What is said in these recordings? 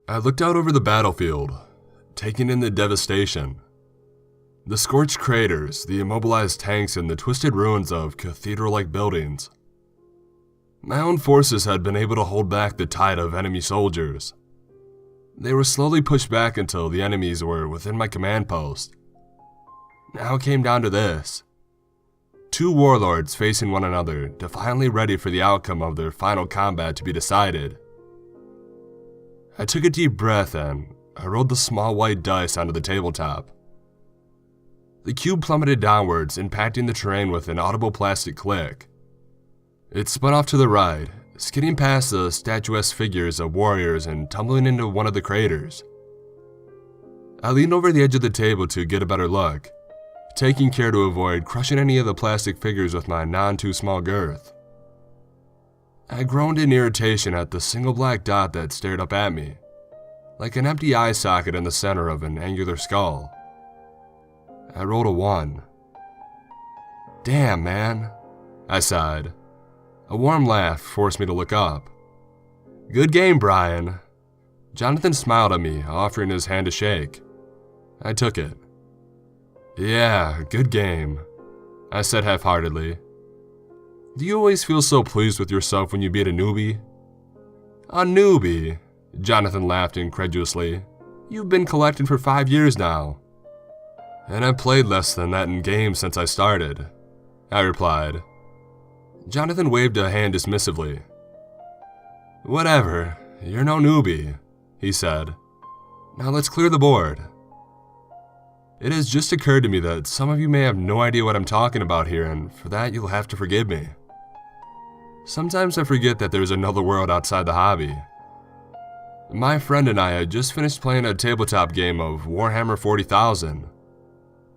I looked out over the battlefield, taking in the devastation. The scorched craters, the immobilized tanks, and the twisted ruins of cathedral-like buildings. My own forces had been able to hold back the tide of enemy soldiers. They were slowly pushed back until the enemies were within my command post. Now it came down to this. Two warlords facing one another, defiantly ready for the outcome of their final combat to be decided. I took a deep breath and I rolled the small white dice onto the tabletop. The cube plummeted downwards, impacting the terrain with an audible plastic click. It spun off to the right, skidding past the statuesque figures of warriors and tumbling into one of the craters. I leaned over the edge of the table to get a better look, taking care to avoid crushing any of the plastic figures with my non-too-small girth. I groaned in irritation at the single black dot that stared up at me, like an empty eye socket in the center of an angular skull. I rolled a 1. Damn, man, I sighed. A warm laugh forced me to look up. Good game, Brian. Jonathan smiled at me, offering his hand to shake. I took it. Yeah, good game, I said half-heartedly. Do you always feel so pleased with yourself when you beat a newbie? A newbie? Jonathan laughed incredulously. You've been collecting for 5 years now. And I've played less than that in games since I started, I replied. Jonathan waved a hand dismissively. Whatever, you're no newbie, he said. Now let's clear the board. It has just occurred to me that some of you may have no idea what I'm talking about here, and for that you'll have to forgive me. Sometimes I forget that there's another world outside the hobby. My friend and I had just finished playing a tabletop game of Warhammer 40,000,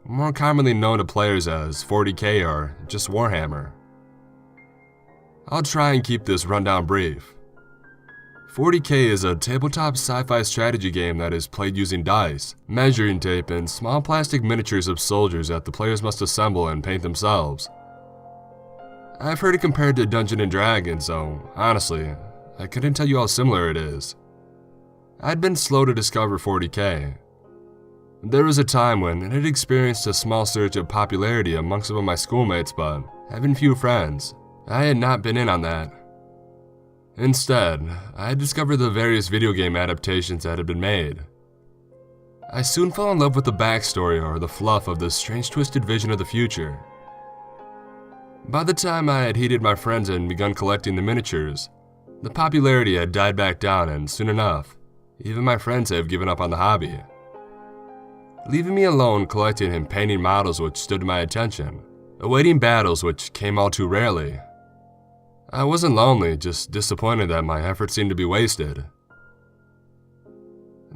more commonly known to players as 40K or just Warhammer. I'll try and keep this rundown brief. 40K is a tabletop sci-fi strategy game that is played using dice, measuring tape, and small plastic miniatures of soldiers that the players must assemble and paint themselves. I've heard it compared to Dungeons & Dragons, so honestly, I couldn't tell you how similar it is. I'd been slow to discover 40K. There was a time when it had experienced a small surge of popularity amongst some of my schoolmates, but having few friends, I had not been in on that. Instead, I had discovered the various video game adaptations that had been made. I soon fell in love with the backstory or the fluff of this strange twisted vision of the future. By the time I had heeded my friends and begun collecting the miniatures, the popularity had died back down, and soon enough, even my friends have given up on the hobby, leaving me alone collecting and painting models which stood to my attention, awaiting battles which came all too rarely. I wasn't lonely, just disappointed that my efforts seemed to be wasted.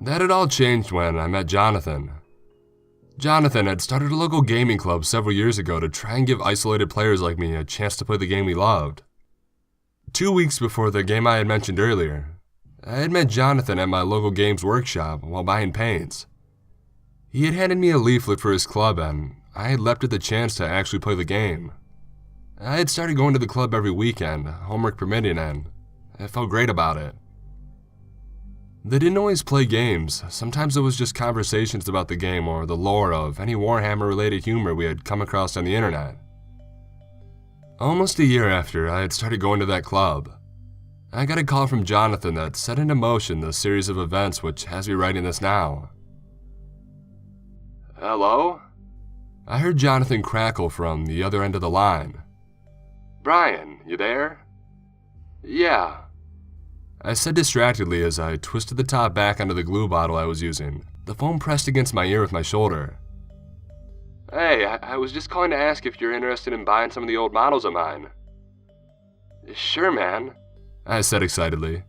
That had all changed when I met Jonathan. Jonathan had started a local gaming club several years ago to try and give isolated players like me a chance to play the game we loved. 2 weeks before the game I had mentioned earlier, I had met Jonathan at my local games workshop while buying paints. He had handed me a leaflet for his club, and I had leapt at the chance to actually play the game. I had started going to the club every weekend, homework permitting, and I felt great about it. They didn't always play games. Sometimes it was just conversations about the game or the lore of any Warhammer-related humor we had come across on the internet. Almost a year after I had started going to that club, I got a call from Jonathan that set into motion the series of events which has me writing this now. Hello? I heard Jonathan crackle from the other end of the line. Brian, you there? Yeah, I said distractedly as I twisted the top back onto the glue bottle I was using, the foam pressed against my ear with my shoulder. Hey, I was just calling to ask if you're interested in buying some of the old models of mine. Sure, man, I said excitedly.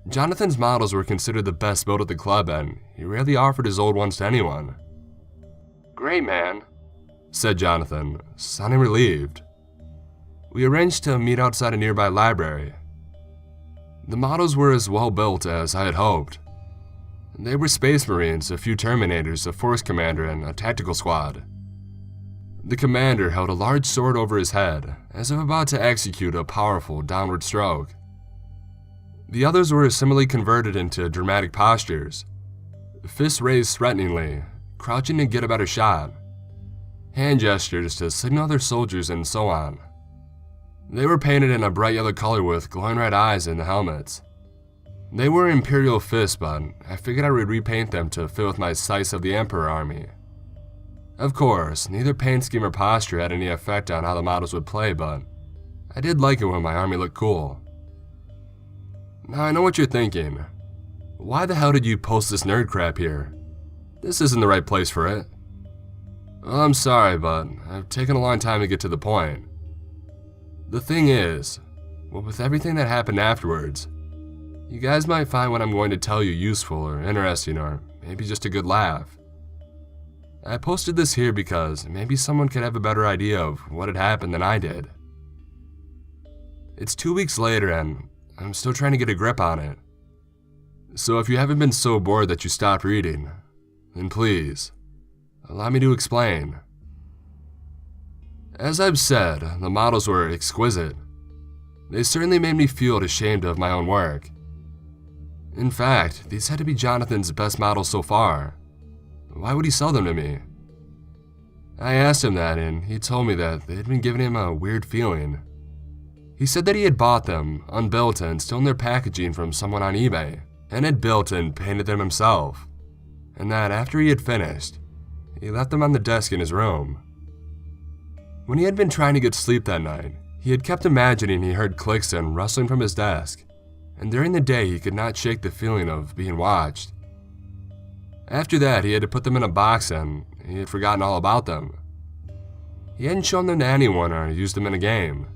Jonathan's models were considered the best built at the club, and he rarely offered his old ones to anyone. Great, man, said Jonathan, sounding relieved. We arranged to meet outside a nearby library. The models were as well built as I had hoped. They were Space Marines, a few Terminators, a Force Commander, and a Tactical Squad. The commander held a large sword over his head, as if about to execute a powerful downward stroke. The others were similarly converted into dramatic postures, fists raised threateningly, crouching to get a better shot, hand gestures to signal other soldiers, and so on. They were painted in a bright yellow color with glowing red eyes in the helmets. They were Imperial fists, but I figured I would repaint them to fit with my sights of the Emperor army. Of course, neither paint scheme or posture had any effect on how the models would play, but I did like it when my army looked cool. Now I know what you're thinking. Why the hell did you post this nerd crap here? This isn't the right place for it. Well, I'm sorry, but I've taken a long time to get to the point. The thing is, with everything that happened afterwards, you guys might find what I'm going to tell you useful or interesting or maybe just a good laugh. I posted this here because maybe someone could have a better idea of what had happened than I did. It's 2 weeks later and I'm still trying to get a grip on it. So if you haven't been so bored that you stopped reading, then please, allow me to explain. As I've said, the models were exquisite. They certainly made me feel ashamed of my own work. In fact, these had to be Jonathan's best models so far. Why would he sell them to me? I asked him that and he told me that they had been giving him a weird feeling. He said that he had bought them, unbuilt and still in their packaging from someone on eBay, and had built and painted them himself, and that after he had finished, he left them on the desk in his room. When he had been trying to get sleep that night, he had kept imagining he heard clicks and rustling from his desk, and during the day he could not shake the feeling of being watched. After that, he had to put them in a box and he had forgotten all about them. He hadn't shown them to anyone or used them in a game.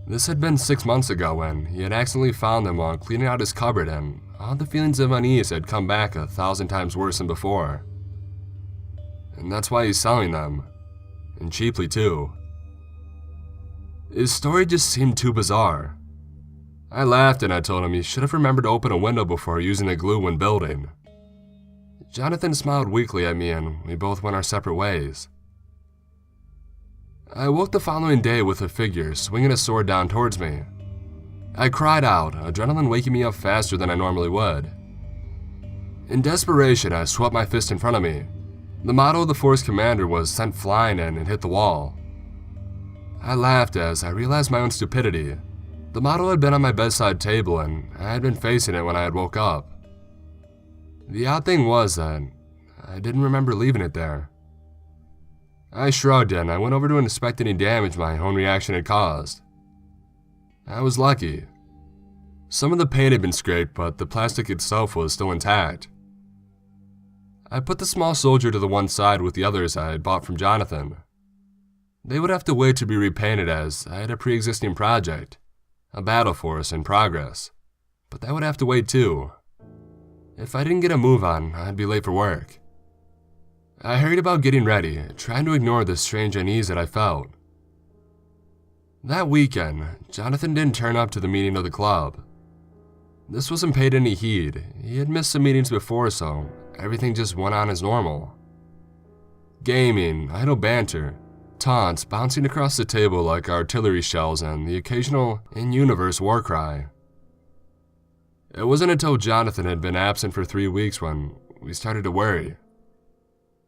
This had been 6 months ago when he had accidentally found them while cleaning out his cupboard, and all the feelings of unease had come back 1,000 times worse than before. And that's why he's selling them, and cheaply too. His story just seemed too bizarre. I laughed and I told him he should have remembered to open a window before using the glue when building. Jonathan smiled weakly at me and we both went our separate ways. I woke the following day with a figure swinging a sword down towards me. I cried out, adrenaline waking me up faster than I normally would. In desperation, I swept my fist in front of me. The model of the Force Commander was sent flying and it hit the wall. I laughed as I realized my own stupidity. The model had been on my bedside table and I had been facing it when I had woke up. The odd thing was that I didn't remember leaving it there. I shrugged and I went over to inspect any damage my own reaction had caused. I was lucky. Some of the paint had been scraped, but the plastic itself was still intact. I put the small soldier to the one side with the others I had bought from Jonathan. They would have to wait to be repainted as I had a pre-existing project, a battle force in progress, but that would have to wait too. If I didn't get a move on, I'd be late for work. I hurried about getting ready, trying to ignore the strange unease that I felt. That weekend, Jonathan didn't turn up to the meeting of the club. This wasn't paid any heed. He had missed some meetings before, so everything just went on as normal. Gaming, idle banter, taunts bouncing across the table like artillery shells, and the occasional in-universe war cry. It wasn't until Jonathan had been absent for 3 weeks when we started to worry.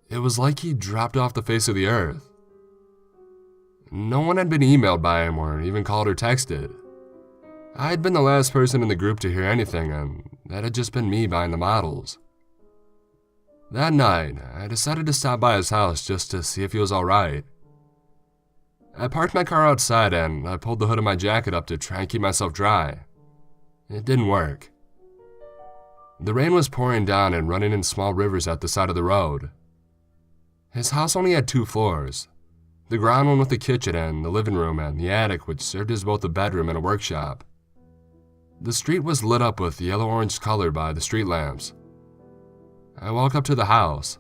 It was like he dropped off the face of the earth. No one had been emailed by him or even called or texted. I had been the last person in the group to hear anything, and that had just been me buying the models. That night, I decided to stop by his house just to see if he was alright. I parked my car outside and I pulled the hood of my jacket up to try and keep myself dry. It didn't work. The rain was pouring down and running in small rivers at the side of the road. His house only had 2 floors, the ground one with the kitchen and the living room and the attic, which served as both a bedroom and a workshop. The street was lit up with yellow-orange color by the street lamps. I walked up to the house.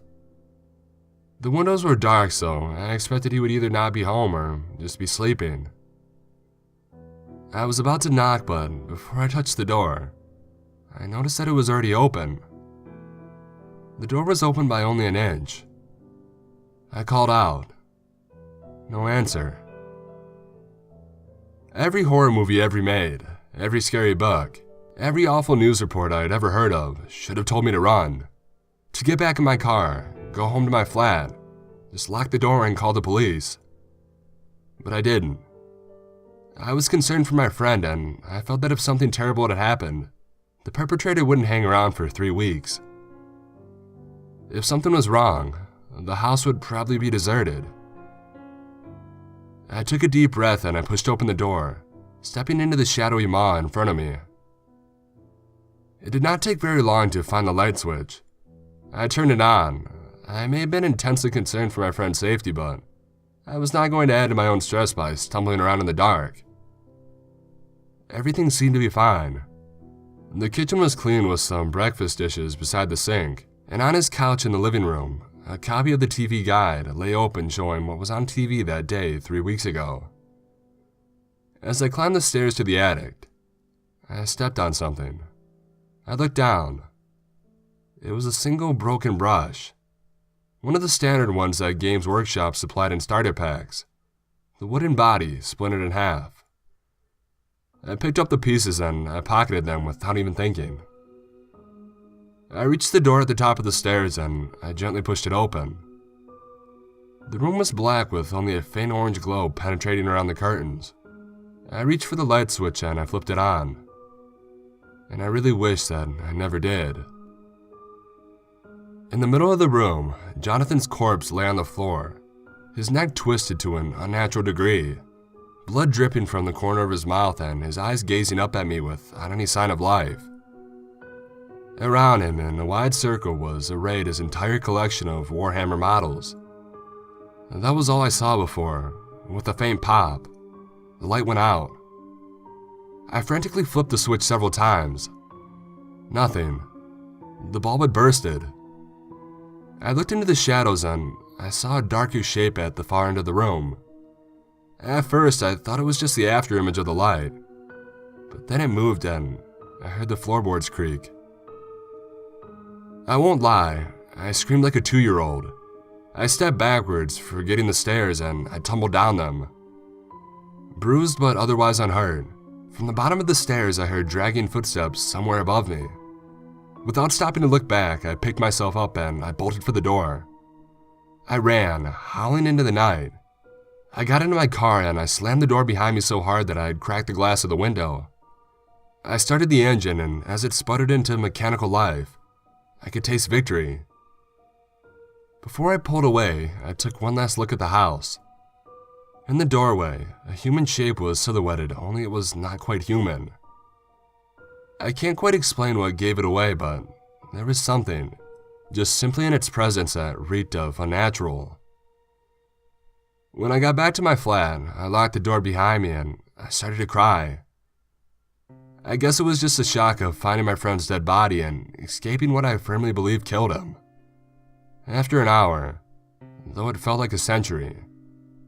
The windows were dark, so I expected he would either not be home or just be sleeping. I was about to knock, but before I touched the door, I noticed that it was already open. The door was open by only an inch. I called out. No answer. Every horror movie ever made, every scary book, Every awful news report I had ever heard of should have told me to run, to get back in my car, go home to my flat, just lock the door and call the police. But I didn't. I was concerned for my friend, and I felt that if something terrible had happened, the perpetrator wouldn't hang around for 3 weeks. If something was wrong, the house would probably be deserted. I took a deep breath and I pushed open the door, stepping into the shadowy maw in front of me. It did not take very long to find the light switch. I turned it on. I may have been intensely concerned for my friend's safety, but I was not going to add to my own stress by stumbling around in the dark. Everything seemed to be fine. The kitchen was clean with some breakfast dishes beside the sink, and on his couch in the living room, a copy of the TV guide lay open showing what was on TV that day 3 weeks ago. As I climbed the stairs to the attic, I stepped on something. I looked down. It was a single broken brush, one of the standard ones that Games Workshop supplied in starter packs, the wooden body splintered in half. I picked up the pieces and I pocketed them without even thinking. I reached the door at the top of the stairs and I gently pushed it open. The room was black with only a faint orange glow penetrating around the curtains. I reached for the light switch and I flipped it on. And I really wish that I never did. In the middle of the room, Jonathan's corpse lay on the floor, his neck twisted to an unnatural degree, blood dripping from the corner of his mouth and his eyes gazing up at me without any sign of life. Around him, in a wide circle, was arrayed his entire collection of Warhammer models. And that was all I saw before. With a faint pop, the light went out. I frantically flipped the switch several times. Nothing. The bulb had bursted. I looked into the shadows and I saw a darker shape at the far end of the room. At first, I thought it was just the afterimage of the light, but then it moved and I heard the floorboards creak. I won't lie, I screamed like a 2-year-old. I stepped backwards, forgetting the stairs, and I tumbled down them. Bruised but otherwise unhurt, from the bottom of the stairs I heard dragging footsteps somewhere above me. Without stopping to look back, I picked myself up and I bolted for the door. I ran, howling into the night. I got into my car and I slammed the door behind me so hard that I had cracked the glass of the window. I started the engine, and as it sputtered into mechanical life, I could taste victory. Before I pulled away, I took one last look at the house. In the doorway, a human shape was silhouetted, only it was not quite human. I can't quite explain what gave it away, but there was something, just simply in its presence, that reeked of unnatural. When I got back to my flat, I locked the door behind me and I started to cry. I guess it was just the shock of finding my friend's dead body and escaping what I firmly believed killed him. After an hour, though it felt like a century,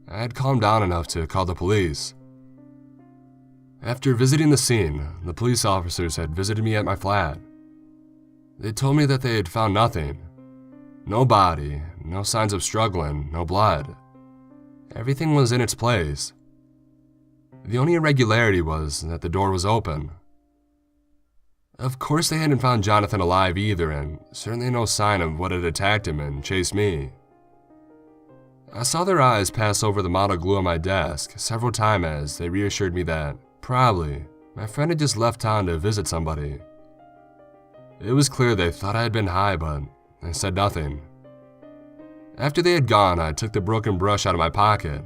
I had calmed down enough to call the police. After visiting the scene, the police officers had visited me at my flat. They told me that they had found nothing. No body, no signs of struggling, no blood. Everything was in its place. The only irregularity was that the door was open. Of course they hadn't found Jonathan alive either, and certainly no sign of what had attacked him and chased me. I saw their eyes pass over the model glue on my desk several times as they reassured me that, probably, my friend had just left town to visit somebody. It was clear they thought I had been high, but I said nothing. After they had gone, I took the broken brush out of my pocket.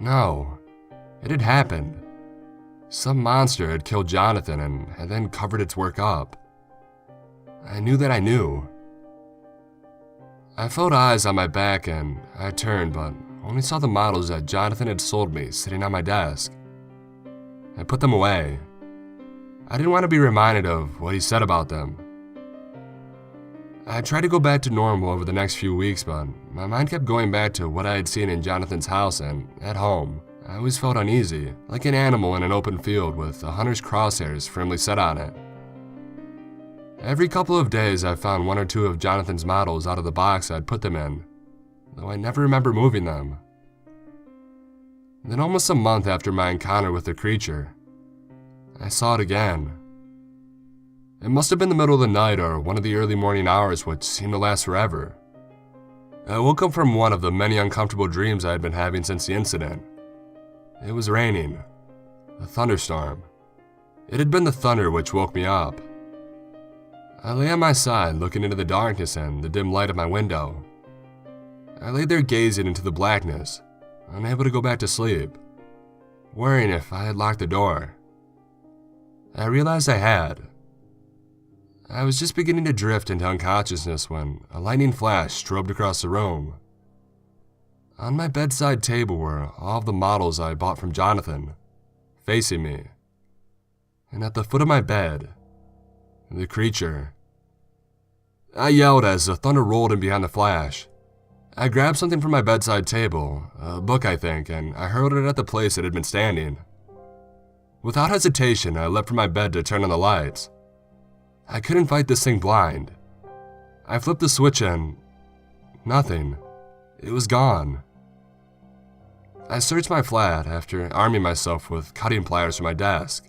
No, it had happened. Some monster had killed Jonathan and had then covered its work up. I knew that I knew. I felt eyes on my back and I turned, but only saw the models that Jonathan had sold me sitting on my desk. I put them away. I didn't want to be reminded of what he said about them. I tried to go back to normal over the next few weeks, but my mind kept going back to what I had seen in Jonathan's house and at home. I always felt uneasy, like an animal in an open field with a hunter's crosshairs firmly set on it. Every couple of days I found one or two of Jonathan's models out of the box I'd put them in, though I never remember moving them. Then almost a month after my encounter with the creature, I saw it again. It must have been the middle of the night or one of the early morning hours which seemed to last forever. I woke up from one of the many uncomfortable dreams I had been having since the incident. It was raining. A thunderstorm. It had been the thunder which woke me up. I lay on my side looking into the darkness and the dim light of my window. I lay there gazing into the blackness, unable to go back to sleep, worrying if I had locked the door. I realized I had. I was just beginning to drift into unconsciousness when a lightning flash strobed across the room. On my bedside table were all of the models I bought from Jonathan, facing me. And at the foot of my bed, the creature. I yelled as the thunder rolled in behind the flash. I grabbed something from my bedside table, a book I think, and I hurled it at the place it had been standing. Without hesitation, I leapt from my bed to turn on the lights. I couldn't fight this thing blind. I flipped the switch and nothing. It was gone. I searched my flat after arming myself with cutting pliers from my desk.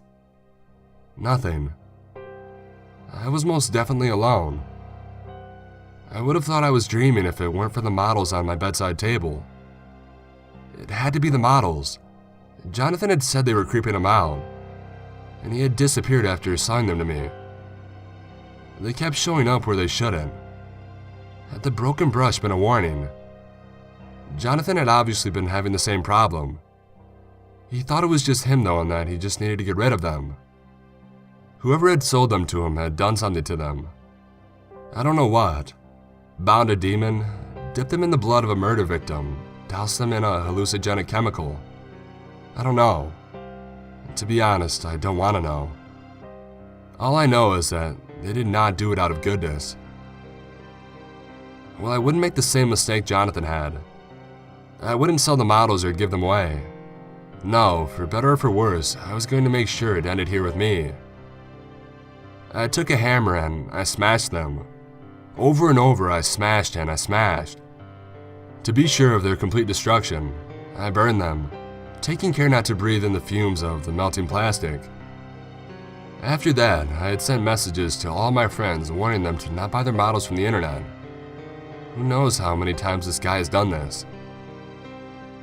Nothing. I was most definitely alone. I would have thought I was dreaming if it weren't for the models on my bedside table. It had to be the models. Jonathan had said they were creeping him out, and he had disappeared after selling them to me. They kept showing up where they shouldn't. Had the broken brush been a warning? Jonathan had obviously been having the same problem. He thought it was just him though, and that he just needed to get rid of them. Whoever had sold them to him had done something to them. I don't know what. Bound a demon, dipped them in the blood of a murder victim, doused them in a hallucinogenic chemical. I don't know. To be honest, I don't want to know. All I know is that they did not do it out of goodness. Well, I wouldn't make the same mistake Jonathan had. I wouldn't sell the models or give them away. No, for better or for worse, I was going to make sure it ended here with me. I took a hammer and I smashed them. Over and over I smashed and I smashed. To be sure of their complete destruction, I burned them, taking care not to breathe in the fumes of the melting plastic. After that, I had sent messages to all my friends warning them to not buy their models from the internet. Who knows how many times this guy has done this?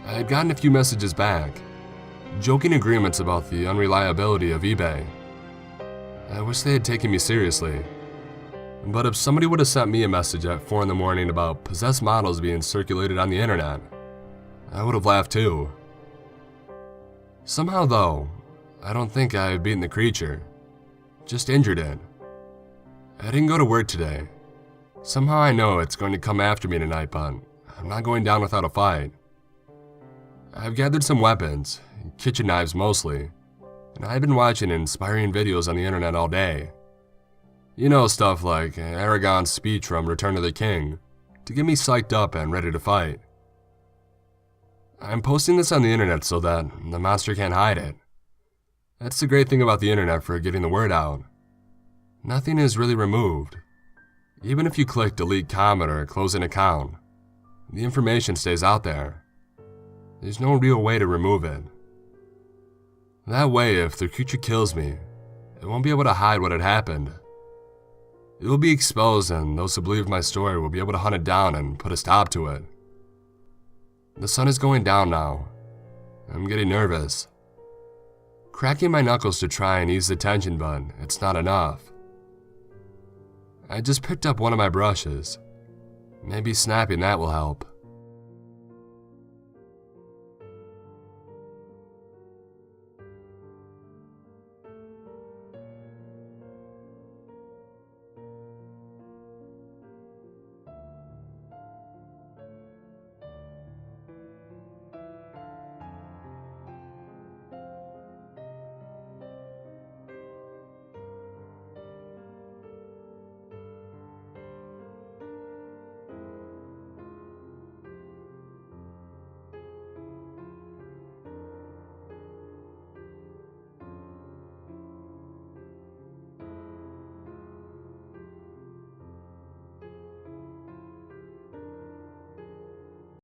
I had gotten a few messages back, joking agreements about the unreliability of eBay. I wish they had taken me seriously. But if somebody would have sent me a message at 4 in the morning about possessed models being circulated on the internet, I would have laughed too. Somehow though, I don't think I had beaten the creature, just injured it. I didn't go to work today. Somehow I know it's going to come after me tonight, but I'm not going down without a fight. I've gathered some weapons, kitchen knives mostly, and I've been watching inspiring videos on the internet all day. You know, stuff like Aragon's speech from Return of the King, to get me psyched up and ready to fight. I'm posting this on the internet so that the monster can't hide it. That's the great thing about the internet for getting the word out. Nothing is really removed. Even if you click delete comment or close an account, the information stays out there. There's no real way to remove it. That way, if the creature kills me, it won't be able to hide what had happened. It will be exposed, and those who believe my story will be able to hunt it down and put a stop to it. The sun is going down now. I'm getting nervous. Cracking my knuckles to try and ease the tension, but it's not enough. I just picked up one of my brushes. Maybe snapping that will help.